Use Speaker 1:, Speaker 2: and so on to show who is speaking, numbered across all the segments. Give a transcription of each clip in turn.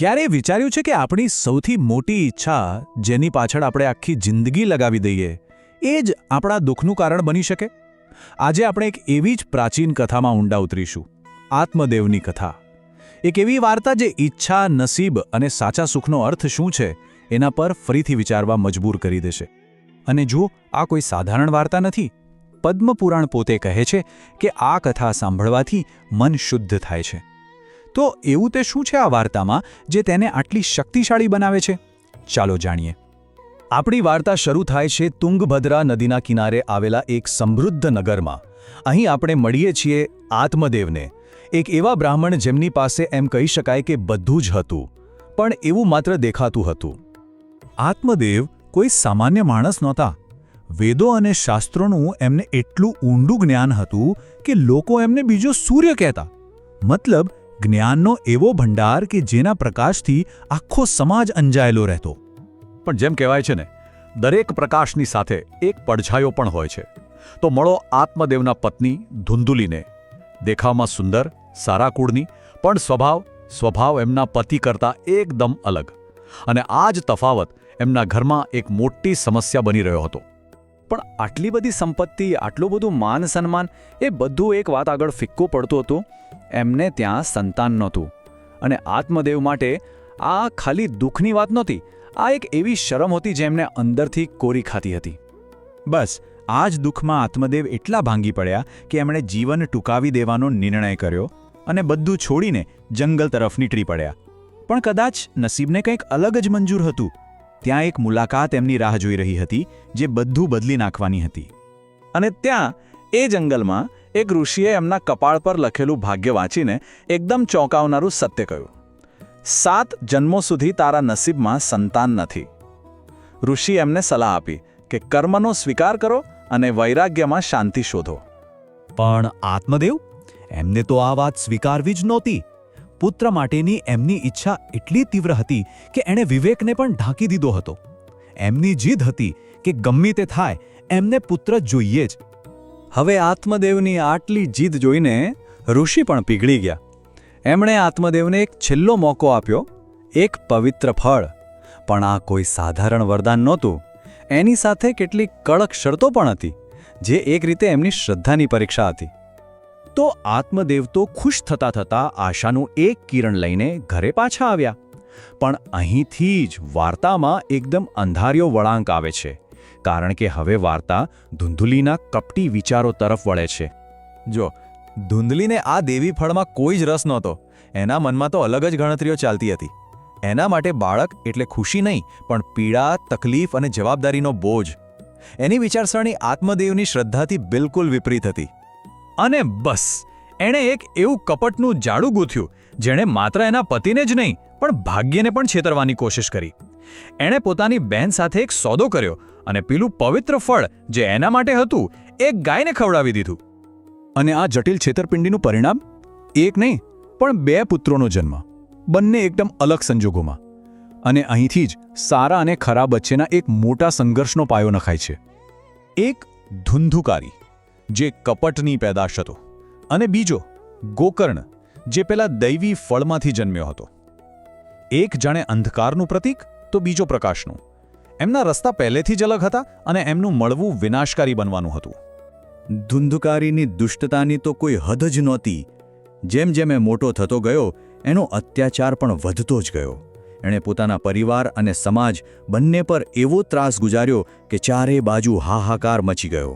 Speaker 1: ક્યારે વિચાર્યું છે કે આપણી સૌથી મોટી ઈચ્છા જેની પાછળ આપણે આખી જિંદગી લગાવી દઈએ એ જ આપણા દુઃખનું કારણ બની શકે? આજે આપણે એક એવી જ પ્રાચીન કથામાં ઊંડા ઉતરીશું, આત્મદેવની કથા. એક એવી વાર્તા જે ઈચ્છા, નસીબ અને સાચા સુખનો અર્થ શું છે એના પર ફરીથી વિચારવા મજબૂર કરી દેશે. અને જુઓ, આ કોઈ સાધારણ વાર્તા નથી. પદ્મપુરાણ પોતે કહે છે કે આ કથા સાંભળવાથી મન શુદ્ધ થાય છે. તો એવું તે શું છે આ વાર્તામાં જે તેને આટલી શક્તિશાળી બનાવે છે? ચાલો જાણીએ. આપણી વાર્તા શરૂ થાય છે તુંગભદ્રા નદીના કિનારે આવેલા એક સમૃદ્ધ નગરમાં. અહીં આપણે મળીએ છીએ આત્મદેવને, એક એવા બ્રાહ્મણ જેમની પાસે એમ કહી શકાય કે બધું જ હતું, પણ એવું માત્ર દેખાતું હતું. આત્મદેવ કોઈ સામાન્ય માણસ નહોતા. વેદો અને શાસ્ત્રોનું એમને એટલું ઊંડું જ્ઞાન હતું કે લોકો એમને બીજો સૂર્ય કહેતા. મતલબ જ્ઞાનનો એવો ભંડાર કે જેના પ્રકાશથી આખો સમાજ અંજાયેલો રહેતો. પણ જેમ કહેવાય છે ને, દરેક પ્રકાશની સાથે એક પડછાયો પણ હોય છે. તો મળો આત્મદેવના પત્ની ધુંધુલીને. દેખાવમાં સુંદર, સારા કુળની, પણ સ્વભાવ એમના પતિ કરતાં એકદમ અલગ. અને આ જ તફાવત એમના ઘરમાં એક મોટી સમસ્યા બની રહ્યો હતો. પણ આટલી બધી સંપત્તિ, આટલું બધું માન સન્માન, એ બધું એક વાત આગળ ફિક્કો પડતું હતું. એમને ત્યાં સંતાન નહોતું. અને આત્મદેવ માટે આ ખાલી દુઃખની વાત નહોતી, આ એક એવી શરમ હતી જે એમને અંદરથી કોરી ખાતી હતી. બસ આ જ દુઃખમાં આત્મદેવ એટલા ભાંગી પડ્યા કે એમણે જીવન ટૂંકાવી દેવાનો નિર્ણય કર્યો અને બધું છોડીને જંગલ તરફ નીકળી પડ્યા. પણ કદાચ નસીબને કંઈક અલગ જ મંજૂર હતું. ત્યાં એક મુલાકાત એમની રાહ જોઈ રહી હતી જે બધું બદલી નાખવાની હતી. અને ત્યાં એ જંગલમાં એક ઋષિએ એમના કપાળ પર લખેલું ભાગ્ય વાંચીને એકદમ ચોંકાવનારું સત્ય કહ્યું: 7 જન્મો સુધી તારા નસીબમાં સંતાન નથી. ઋષિ એમને સલાહ આપી કે કર્મનો સ્વીકાર કરો અને વૈરાગ્યમાં શાંતિ શોધો. પણ આત્મદેવ, એમને તો આ વાત સ્વીકારવી જ નહોતી. પુત્ર માટેની એમની ઈચ્છા એટલી તીવ્ર હતી કે એણે વિવેકને પણ ઢાંકી દીધો હતો. એમની જીદ હતી કે ગમે તે થાય એમને પુત્ર જોઈએ જ. હવે આત્મદેવની આટલી જીદ જોઈને ઋષિ પણ પીગળી ગયા. એમણે આત્મદેવને એક છેલ્લો મોકો આપ્યો, એક પવિત્ર ફળ. પણ આ કોઈ સાધારણ વરદાન નહોતું. એની સાથે કેટલીક કડક શરતો પણ હતી, જે એક રીતે એમની શ્રદ્ધાની પરીક્ષા હતી. તો આત્મદેવ તો ખુશ થતા થતા આશાનું એક કિરણ લઈને ઘરે પાછા આવ્યા. પણ અહીંથી જ વાર્તામાં એકદમ અંધારિયો વળાંક આવે છે. કારણ કે હવે વાર્તા ધુંધુલીના કપટી વિચારો તરફ વળે છે. જો ધુંધલીને આ દેવી ફળમાં કોઈ જ રસ નહોતો. એના મનમાં તો અલગ જ ગણતરીઓ ચાલતી હતી. એના માટે બાળક એટલે ખુશી નહીં, પણ પીડા, તકલીફ અને જવાબદારીનો બોજ. એની વિચારસરણી આત્મદેવની શ્રદ્ધાથી બિલકુલ વિપરીત હતી. અને બસ એણે એક એવું કપટનું જાડું ગૂંથ્યું જેણે માત્ર એના પતિને જ નહીં પણ ભાગ્યને પણ છેતરવાની કોશિશ કરી. એણે પોતાની બહેન સાથે એક સોદો કર્યો અને પેલું પવિત્ર ફળ જે એના માટે હતું એક ગાયને ખવડાવી દીધું. અને આ જટિલ છેતરપિંડીનું પરિણામ એક નહીં પણ 2 પુત્રોનો જન્મ, બંને એકદમ અલગ સંજોગોમાં. અને અહીંથી જ સારા અને ખરાબ વચ્ચેના એક મોટા સંઘર્ષનો પાયો નખાય છે. એક ધુંધુકારી જે કપટની પેદાશ હતો, અને બીજો ગોકર્ણ જે પેલા દૈવી ફળમાંથી જન્મ્યો હતો. એક જાણે અંધકારનું પ્રતીક તો બીજો પ્રકાશનું. એમના રસ્તા પહેલેથી જ અલગ હતા અને એમનું મળવું વિનાશકારી બનવાનું હતું. ધુંધુકારીની દુષ્ટતાની તો કોઈ હદ જ નહોતી. જેમ જેમ એ મોટો થતો ગયો એનો અત્યાચાર પણ વધતો જ ગયો. એણે પોતાના પરિવાર અને સમાજ બંને પર એવો ત્રાસ ગુજાર્યો કે ચારે બાજુ હાહાકાર મચી ગયો.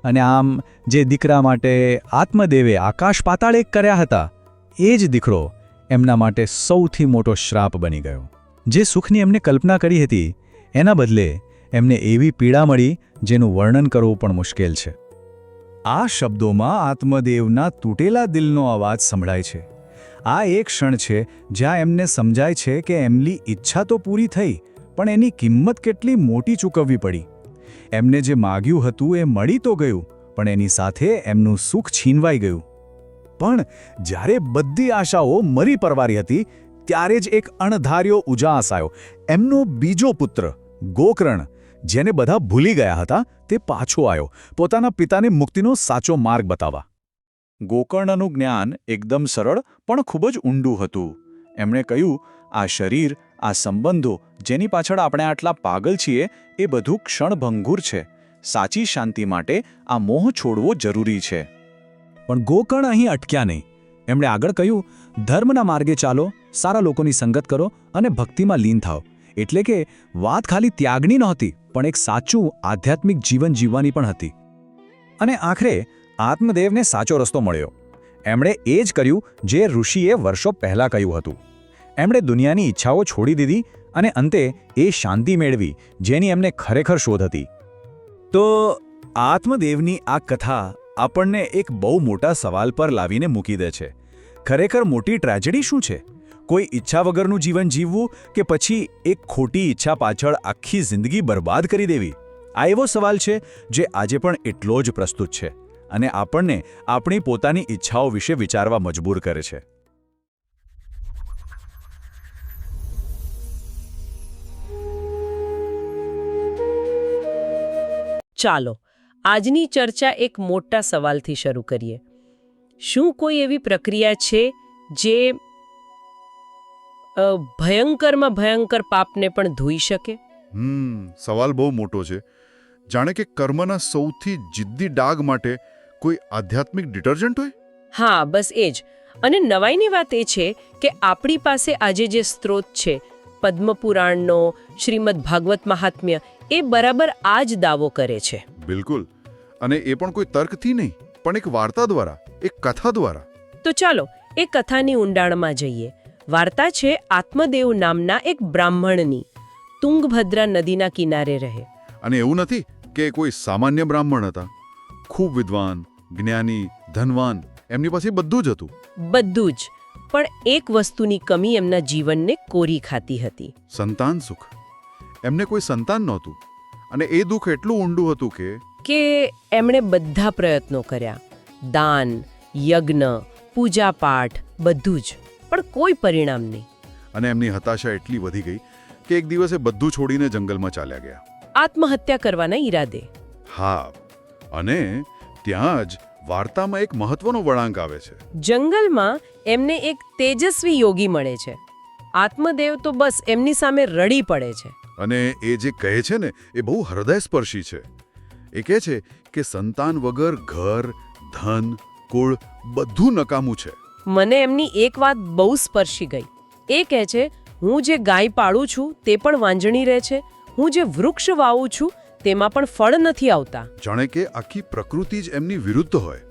Speaker 1: અને આમ જે દીકરા માટે આત્મદેવે આકાશ પાતાળ એક કર્યા હતા, એ જ દીકરો એમના માટે સૌથી મોટો શ્રાપ બની ગયો. જે સુખની એમને કલ્પના કરી હતી એના બદલે એમને એવી પીડા મળી જેનું વર્ણન કરવું પણ મુશ્કેલ છે. આ શબ્દોમાં આત્મદેવના તૂટેલા દિલનો અવાજ સંભળાય છે. આ એક ક્ષણ છે જ્યાં એમને સમજાય છે કે એમની ઈચ્છા તો પૂરી થઈ, પણ એની કિંમત કેટલી મોટી ચૂકવવી પડી. એમને જે માગ્યું હતું એ મળી તો ગયું, પણ એની સાથે એમનું સુખ છીનવાઈ ગયું. પણ જ્યારે બધી આશાઓ મરી પરવારી હતી ત્યારે જ એક અણધાર્યો ઉજાસ આવ્યો. એમનો બીજો પુત્ર ગોકર્ણ, જેને બધા ભૂલી ગયા હતા, તે પાછો આવ્યો પોતાના પિતાને મુક્તિનો સાચો માર્ગ બતાવવા. ગોકર્ણનું જ્ઞાન એકદમ સરળ પણ ખૂબ જ ઊંડું હતું. એમણે કહ્યું, આ શરીર, આ સંબંધો જેની પાછળ આપણે આટલા પાગલ છીએ એ બધું ક્ષણભંગુર છે. સાચી શાંતિ માટે આ મોહ છોડવો જરૂરી છે. પણ ગોકર્ણ અહીં અટક્યા નહીં. એમણે આગળ કહ્યું, ધર્મના માર્ગે ચાલો, સારા લોકોની સંગત કરો અને ભક્તિમાં લીન થાઓ. એટલે કે વાત ખાલી ત્યાગની નહોતી, પણ એક સાચું આધ્યાત્મિક જીવન જીવવાની પણ હતી. અને આખરે આત્મદેવને સાચો રસ્તો મળ્યો. એમણે એ જ કર્યું જે ઋષિએ વર્ષો પહેલાં કહ્યું હતું. એમણે દુનિયાની ઈચ્છાઓ છોડી દીધી અને અંતે એ શાંતિ મેળવી જેની એમને ખરેખર શોધ હતી. તો આત્મદેવની આ કથા આપણને એક બહુ મોટા સવાલ પર લાવીને મૂકી દે છે. ખરેખર મોટી ટ્રેજેડી શું છે? કોઈ ઈચ્છા વગરનું જીવન જીવવું કે પછી એક ખોટી ઈચ્છા પાછળ આખી જિંદગી બરબાદ કરી દેવી? આ એવો સવાલ છે જે આજે પણ એટલો જ પ્રસ્તુત છે અને આપણને આપણી પોતાની ઈચ્છાઓ વિશે વિચારવા મજબૂર કરે છે.
Speaker 2: ચાલો આજની ચર્ચા એક મોટા સવાલથી શરૂ કરીએ. શું કોઈ એવી પ્રક્રિયા છે જે ભયંકરમાં ભયંકર પાપને પણ ધોઈ શકે?
Speaker 3: સવાલ બહુ મોટો છે. જાણે કે કર્મના સૌથી જિદ્દી ડાઘ માટે કોઈ આધ્યાત્મિક ડિટર્જન્ટ હોય?
Speaker 2: હા, બસ એ જ. અને નવાઈની વાત એ છે કે આપણી પાસે આજે જે સ્ત્રોત છે, પદ્મપુરાણનો, શ્રીમદ ભાગવત મહાત્મ્ય, એ બરાબર આ જ દાવો કરે છે.
Speaker 3: બિલકુલ. અને એ પણ કોઈ તર્કથી નહીં, પણ એક વાર્તા દ્વારા, એક કથા દ્વારા.
Speaker 2: તો ચાલો એ કથાની ઊંડાણમાં જઈએ. વાર્તા છે આત્મદેવ નામના એક બ્રાહ્મણની, તુંગભદ્રા નદીના કિનારે રહે.
Speaker 3: અને એવું નથી કે કોઈ સામાન્ય બ્રાહ્મણ હતા. ખૂબ વિદ્વાન, જ્ઞાની, ધનવાન, એમની પાસે બધું જ હતું.
Speaker 2: બધું જ. પણ એક વસ્તુની કમી એમના જીવનને કોરી ખાતી હતી.
Speaker 3: સંતાન સુખ. એમને કોઈ સંતાન નહોતું. અને એ દુઃખ એટલું ઊંડું હતું
Speaker 2: કે એમણે બધા પ્રયત્નો કર્યા. દાન, યજ્ઞ, પૂજાપાઠ, બધું જ. પણ કોઈ પરિણામ નહીં.
Speaker 3: અને એમની હતાશા એટલી વધી ગઈ કે એક દિવસે બધું છોડીને જંગલમાં ચાલ્યા ગયા.
Speaker 2: આત્મહત્યા કરવાના ઈરાદે.
Speaker 3: હા, અને ત્યાં જ વાર્તામાં એક મહત્વનો વળાંક આવે છે.
Speaker 2: જંગલમાં એમને એક તેજસ્વી યોગી મળે છે. આત્મદેવ તો બસ એમની સામે રડી પડે છે.
Speaker 3: અને એ જે કહે છે ને એ બહુ હૃદયસ્પર્શી છે. એ કહે છે કે સંતાન વગર ઘર, ધન, કુળ બધું નકામું છે.
Speaker 2: મને એમની એક વાત બહુ સ્પર્શી ગઈ. એ કહે છે, હું જે ગાય પાળું છું તે પણ વાંજણી રહે છે, હું જે વૃક્ષ વાવું છું તેમાં પણ ફળ નથી આવતા.
Speaker 3: જાણે કે આખી પ્રકૃતિ જ એમની વિરુદ્ધ હોય.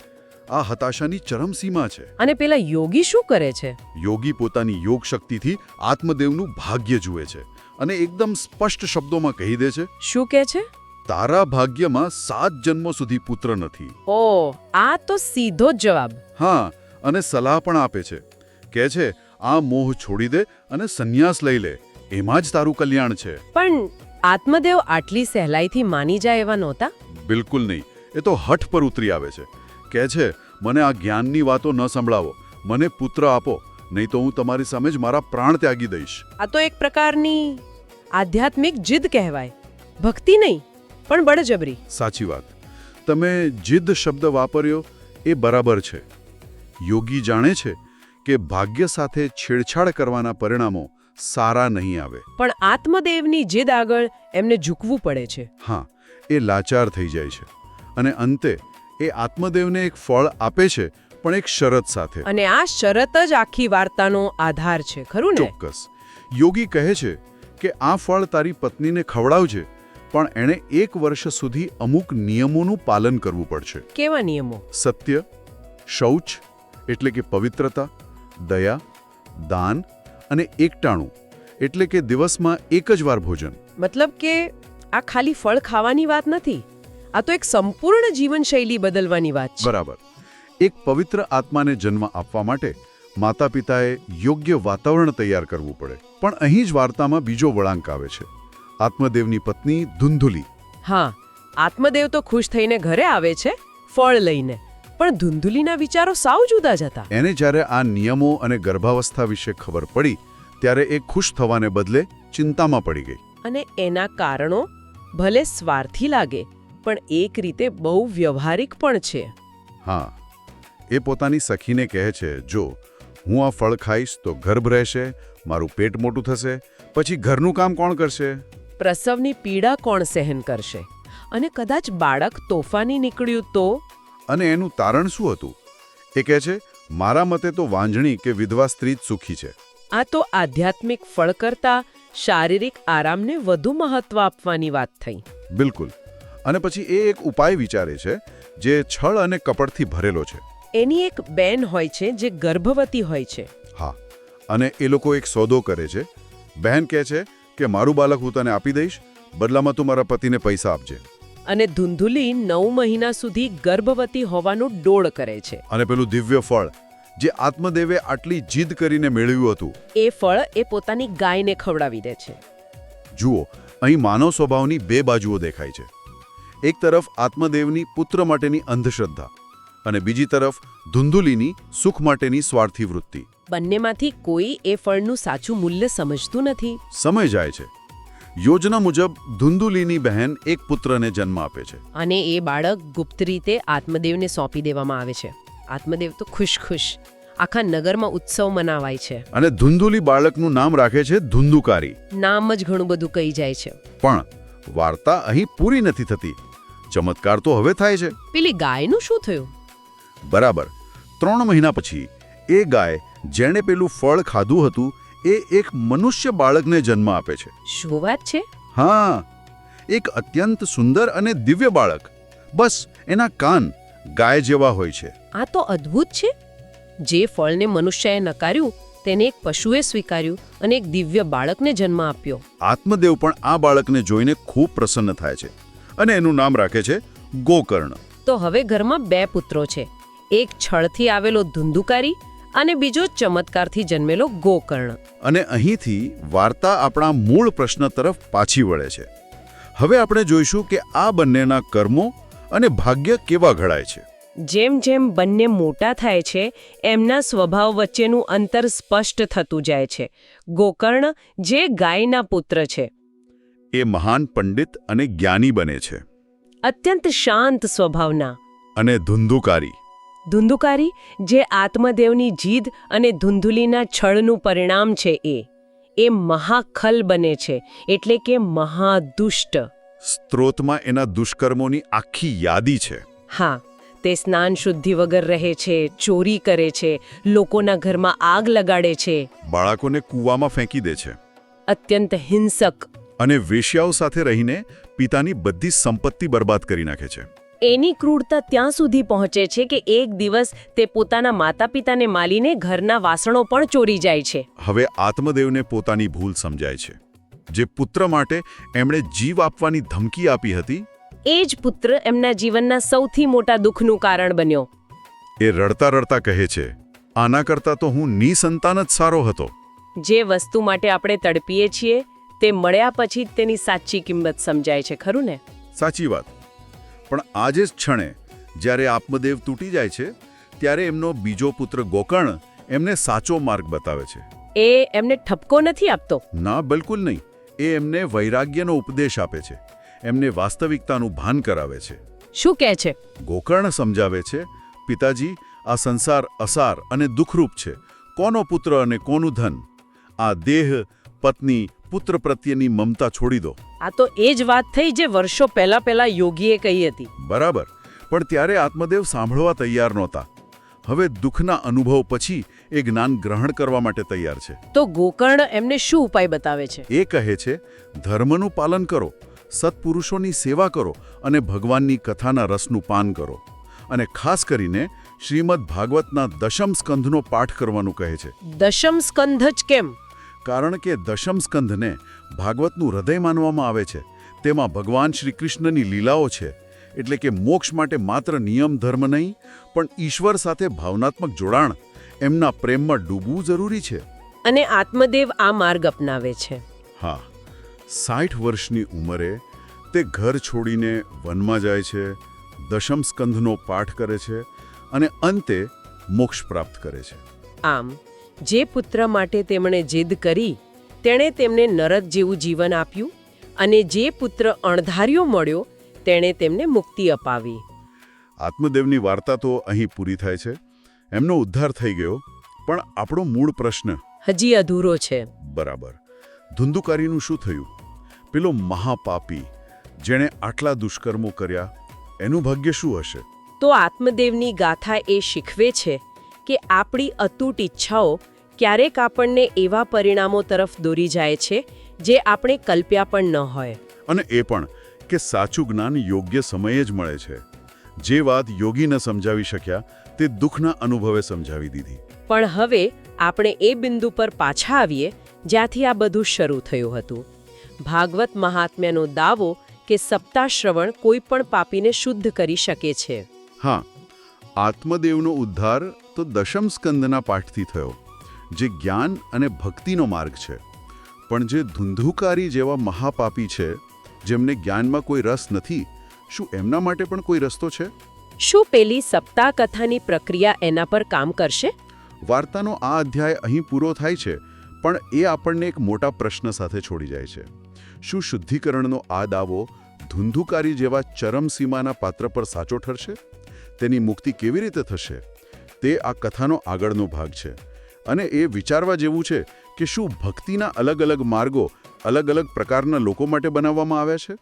Speaker 3: આ હતાશાની ચરમસીમા છે.
Speaker 2: અને પેલા યોગી શું કરે છે?
Speaker 3: યોગી પોતાની યોગ શક્તિથી આત્મદેવનું ભાગ્ય જુએ છે અને એકદમ સ્પષ્ટ શબ્દોમાં કહી દે છે.
Speaker 2: શું કહે છે?
Speaker 3: તારા ભાગ્યમાં 7 જન્મો સુધી પુત્ર નથી.
Speaker 2: ઓ, આ તો સીધો જ જવાબ.
Speaker 3: હા, અને સલાહ પણ આપે છે. કહે છે આ મોહ છોડી દે અને સંન્યાસ લઈ લે, એમાં જ તારું કલ્યાણ છે.
Speaker 2: પણ આત્મદેવ આટલી સહેલાઈથી માની જાય એવા નહોતા?
Speaker 3: બિલકુલ નહીં. એ તો હઠ પર ઉતરી આવે છે. કહે છે મને આ જ્ઞાનની વાતો ન સંભળાવો, મને પુત્ર આપો, નહીં તો હું તમારી સામે જ મારા પ્રાણ ત્યાગી દઈશ.
Speaker 2: આ તો એક પ્રકારની આધ્યાત્મિક જીદ કહેવાય. ભક્તિ નહીં, પણ બળજબરી.
Speaker 3: સાચી વાત. તમે જીદ શબ્દ વાપર્યો એ બરાબર છે. યોગી જાણે છે કે ભાગ્ય સાથે છેડછાડ કરવાના પરિણામો સારા નહીં આવે.
Speaker 2: પણ આત્મદેવની જીદ આગળ એમને ઝૂકવું પડે છે.
Speaker 3: હા, એ લાચાર થઈ જાય છે. અને અંતે એ આત્મદેવને એક ફળ આપે છે, પણ એક શરત સાથે.
Speaker 2: અને આ શરત જ આખી વાર્તાનો આધાર છે, ખરું ને?
Speaker 3: ચોક્કસ. યોગી કહે છે કે આ ફળ તારી પત્નીને ખવડાવજે, પણ એણે 1 વર્ષ સુધી અમુક નિયમોનું પાલન કરવું પડશે.
Speaker 2: કેવા નિયમો?
Speaker 3: સત્ય, શૌચ એટલે કે પવિત્રતા, દયા, દાન અને એકટાણું એટલે કે દિવસમાં એક જ વાર ભોજન.
Speaker 2: મતલબ કે આ ખાલી ફળ ખાવાની વાત નથી, આ તો એક સંપૂર્ણ જીવનશૈલી બદલવાની વાત છે.
Speaker 3: બરાબર. એક પવિત્ર આત્માને જન્મ આપવા માટે માતા પિતાએ યોગ્ય વાતાવરણ તૈયાર કરવું પડે. પણ અહીં જ વાર્તામાં બીજો વળાંક આવે છે. આત્મદેવની પત્ની ધુંધુલી.
Speaker 2: હા, આત્મદેવ તો ખુશ થઈને ઘરે આવે છે ફળ લઈને, પણ ધુંધુલીના વિચારો સાવ જુદા જ હતા.
Speaker 3: એને જ્યારે આ નિયમો અને ગર્ભાવસ્થા વિશે ખબર પડી ત્યારે એ ખુશ થવાને બદલે ચિંતામાં પડી ગઈ.
Speaker 2: અને એના કારણો ભલે સ્વાર્થી લાગે, પણ એક રીતે બહુ વ્યવહારિક પણ છે.
Speaker 3: હા, એ પોતાની સખીને કહે છે, જો હું આ ફળ ખાઈશ તો ગર્ભ રહેશે, મારું પેટ મોટું થશે, પછી ઘરનું કામ કોણ કરશે?
Speaker 2: પ્રસવની પીડા કોણ સહન કરશે? અને કદાચ બાળક તોફાની નીકળ્યું તો?
Speaker 3: અને એનું તારણ શું હતું? એ કહે છે, મારા મતે તો વાંજણી કે વિધવા સ્ત્રી જ સુખી છે.
Speaker 2: આ તો આધ્યાત્મિક ફળ કરતાં શારીરિક આરામને વધુ મહત્વ આપવાની વાત થઈ.
Speaker 3: બિલકુલ. અને પછી એ એક ઉપાય વિચારે છે જે છળ અને કપટથી ભરેલો છે.
Speaker 2: એની એક બેન હોય છે જે ગર્ભવતી હોય છે.
Speaker 3: હા, અને એ લોકો એક સોદો કરે છે. બહેન કહે છે કે મારું બાળક હું તને આપી દઈશ, બદલામાં તું મારા પતિને પૈસા આપજે.
Speaker 2: અને ધુંધુલી 9 મહિના સુધી ગર્ભવતી હોવાનું ડોળ કરે છે.
Speaker 3: અને પેલું દિવ્ય ફળ જે આત્મદેવે આટલી જીદ કરીને મેળવ્યું હતું,
Speaker 2: એ ફળ એ પોતાની ગાયને ખવડાવી દે છે.
Speaker 3: જુઓ, અહીં માનવ સ્વભાવની બે બાજુઓ દેખાય છે. એક તરફ આત્મદેવની પુત્ર માટેની અંધશ્રદ્ધા અને બીજી તરફ ધુંધુલીની સુખ માટેની સ્વાર્થી વૃત્તિ.
Speaker 2: બંનેમાંથી કોઈ એ ફળનું સાચું મૂલ્ય સમજતું નથી.
Speaker 3: સમય જાય છે. યોજના મુજબ ધુંધુલીની બહેન એક પુત્રને જન્મ આપે છે.
Speaker 2: અને એ બાળક ગુપ્ત રીતે આત્મદેવને સોંપી દેવામાં આવે છે. આત્મદેવ તો ખુશ આખા નગરમાં ઉત્સવ મનાવાય છે.
Speaker 3: અને ધુંધુલી બાળકનું નામ રાખે છે ધુંધુકારી.
Speaker 2: નામ જ ઘણું બધું કહી જાય છે.
Speaker 3: પણ વાર્તા અહીં પૂરી નથી થતી. ચમત્કાર તો હવે થાય છે.
Speaker 2: પેલી ગાયનું શું થયું?
Speaker 3: બરાબર 3 મહિના પછી એ ગાય જેણે પેલું ફળ ખાધું હતું એ એક મનુષ્ય બાળકને જન્મ આપે છે.
Speaker 2: શું વાત છે?
Speaker 3: હા, એક અત્યંત સુંદર અને દિવ્ય બાળક. બસ એના કાન ગાય જેવા હોય છે.
Speaker 2: આ તો અદ્ભુત છે. જે ફળને મનુષ્યએ નકાર્યું તેને એક પશુએ સ્વીકાર્યું અને એક દિવ્ય બાળકને જન્મ આપ્યો.
Speaker 3: આત્મદેવ પણ આ બાળકને જોઈને ખૂબ પ્રસન્ન થાય છે અને એનું નામ રાખે છે ગોકર્ણ.
Speaker 2: તો હવે ઘરમાં 2 પુત્રો છે. એક છળથી આવેલો ધુંધુકારી અને બીજો ચમત્કારથી જન્મેલો ગોકર્ણ.
Speaker 3: અને અહીંથી વાર્તા આપણા મૂળ પ્રશ્ન તરફ પાછી વળે છે. હવે આપણે જોઈશું કે આ બંનેના કર્મો અને ભાગ્ય કેવા ઘડાય છે.
Speaker 2: જેમ જેમ બંને મોટા થાય છે એમના સ્વભાવ વચ્ચેનું અંતર સ્પષ્ટ થતું જાય છે. ગોકર્ણ જે ગાયના પુત્ર છે
Speaker 3: એ મહાન પંડિત અને જ્ઞાની બને છે.
Speaker 2: અત્યંત શાંત સ્વભાવના.
Speaker 3: અને ધુંધુકારી
Speaker 2: ધુંધુકારી જે આત્મદેવની જીદ અને ધુંધુલીના છળનું પરિણામ છે એ મહાખલ બને છે, એટલે કે મહાદુષ્ટ.
Speaker 3: સ્ત્રોતમાં એના દુષ્કર્મોની આખી યાદી છે.
Speaker 2: હા, તે સ્નાન શુદ્ધિ વગર રહે છે, ચોરી કરે છે, લોકોના ઘરમાં આગ લગાડે છે,
Speaker 3: બાળકોને કૂવામાં ફેંકી દે છે,
Speaker 2: અત્યંત હિંસક.
Speaker 3: અને વેશ્યાઓ સાથે રહીને પિતાની બધી સંપત્તિ બરબાદ કરી નાખે છે.
Speaker 2: એની ક્રૂરતા ત્યાં સુધી પહોંચે છે કે એક દિવસ તે પોતાના માતા પિતાને માલીને ઘરના વાસણો પણ ચોરી જાય છે.
Speaker 3: હવે આત્મદેવને પોતાની ભૂલ સમજાય છે. જે પુત્ર માટે એમણે જીવ આપવાની ધમકી આપી હતી
Speaker 2: એ જ પુત્ર એમના જીવનના સૌથી મોટા દુઃખનું કારણ બન્યો.
Speaker 3: એ રડતા રડતા કહે છે, આના કરતાં તો હું નિસંતાન જ સારો હતો.
Speaker 2: જે વસ્તુ માટે આપણે તડપીએ છીએ તે મળ્યા પછી તેની સાચી કિંમત સમજાય છે, ખરું ને?
Speaker 3: સાચી વાત. પણ આજે જ ક્ષણે જ્યારે આત્મદેવ તૂટી જાય છે ત્યારે એમનો બીજો પુત્ર ગોકર્ણ એમને સાચો માર્ગ બતાવે છે.
Speaker 2: એ એમને ઠપકો નથી આપતો.
Speaker 3: ના, બિલકુલ નહીં. એ એમને વૈરાગ્યનો ઉપદેશ આપે છે, એમને વાસ્તવિકતાનું ભાન કરાવે છે.
Speaker 2: શું કહે છે?
Speaker 3: ગોકર્ણ સમજાવે છે, પિતાજી, આ સંસાર અસાર અને દુઃખરૂપ છે. કોનો પુત્ર અને કોનું ધન? આ દેહ, પત્ની, પુત્ર પ્રત્યેની મમતા છોડી દો.
Speaker 2: આ તો એ જ વાત થઈ જે વર્ષો પહેલા યોગીએ કહી હતી.
Speaker 3: બરાબર. પણ ત્યારે આત્મદેવ સાંભળવા તૈયાર નહોતા. હવે દુઃખના અનુભવ પછી એ જ્ઞાન ગ્રહણ કરવા માટે તૈયાર છે.
Speaker 2: તો ગોકર્ણ એમને શું ઉપાય બતાવે છે?
Speaker 3: એ કહે છે, ધર્મનું પાલન કરો, સત્પુરુષોની સેવા કરો અને ભગવાનની કથાના રસનું પાન કરો. અને ખાસ કરીને શ્રીમદ ભાગવતના દશમ સ્કંધનો પાઠ કરવાનું કહે છે.
Speaker 2: દશમ સ્કંધ જ કેમ?
Speaker 3: કારણ કે દશમ સ્કંધને ભાગવતનું હૃદય માનવામાં આવે છે. તેમાં ભગવાન શ્રી કૃષ્ણની લીલાઓ છે. એટલે કે મોક્ષ માટે માત્ર નિયમ ધર્મ નહીં, પણ ઈશ્વર સાથે ભાવનાત્મક જોડાણ, એમના પ્રેમમાં ડૂબવું જરૂરી છે.
Speaker 2: અને આત્મદેવ આ માર્ગ અપનાવે છે.
Speaker 3: હા, 60 વર્ષની ઉંમરે તે ઘર છોડીને વનમાં જાય છે, દશમ સ્કંધનો પાઠ કરે છે અને અંતે મોક્ષ પ્રાપ્ત કરે છે.
Speaker 2: આમ જે પુત્ર માટે તેમણે જીદ કરી તેણે તેમને નરક જેવું જીવન આપ્યું, અને જે પુત્ર અણધાર્યો મળ્યો તેણે તેમને મુક્તિ અપાવી.
Speaker 3: આત્મદેવની વાર્તા તો અહીં પૂરી થાય છે. એમનો ઉદ્ધાર થઈ ગયો, પણ આપણો મૂળ પ્રશ્ન
Speaker 2: હજી અધૂરો છે.
Speaker 3: બરાબર. ધુંધુકારીનું શું થયું? પેલો મહાપાપી જેણે આટલા દુષ્કર્મો કર્યા, એનું ભાગ્ય શું હશે?
Speaker 2: તો આત્મદેવની ગાથા એ શીખવે છે કે આપણી અતૂટ ઈચ્છાઓ ક્યારેક આપણને એવા પરિણામો તરફ દોરી જાય છે જે આપણે કલ્પ્યા પણ ન હોય.
Speaker 3: અને એ પણ કે સાચું જ્ઞાન યોગ્ય સમયે જ મળે છે. જે વાત યોગી ન સમજાવી શક્યા તે દુઃખના અનુભવે સમજાવી દીધી.
Speaker 2: પણ હવે આપણે એ બિંદુ પર પાછા આવીએ જ્યાંથી આ બધું શરૂ થયું હતું. ભાગવત મહાત્મ્યનો દાવો કે સપ્તાહ શ્રવણ કોઈ પણ પાપીને શુદ્ધ કરી શકે છે.
Speaker 3: હા, આત્મદેવનો ઉદ્ધાર તો દશમ સ્કંદના પાઠથી થયો, જે જ્ઞાન અને ભક્તિનો માર્ગ છે. પણ જે ધુંધુકારી જેવા મહાપાપી છે, જેમને જ્ઞાનમાં કોઈ રસ નથી, શું એમના માટે પણ કોઈ રસ્તો છે?
Speaker 2: શું પેલી સપ્તાહ કથાની પ્રક્રિયા એના પર કામ કરશે?
Speaker 3: વાર્તાનો આ અધ્યાય અહીં પૂરો થાય છે, પણ એ આપણને એક મોટા પ્રશ્ન સાથે છોડી જાય છે. શું શુદ્ધિકરણનો આ દાવો ધુંધુકારી જેવા ચરમસીમાના પાત્ર પર સાચો ઠરશે? તેની મુક્તિ કેવી રીતે થશે? તે આ કથાનો આગળનો ભાગ છે. અને એ વિચારવા જેવું છે કે શું ભક્તિના અલગ અલગ માર્ગો અલગ અલગ પ્રકારના લોકો માટે બનાવવામાં આવ્યા છે?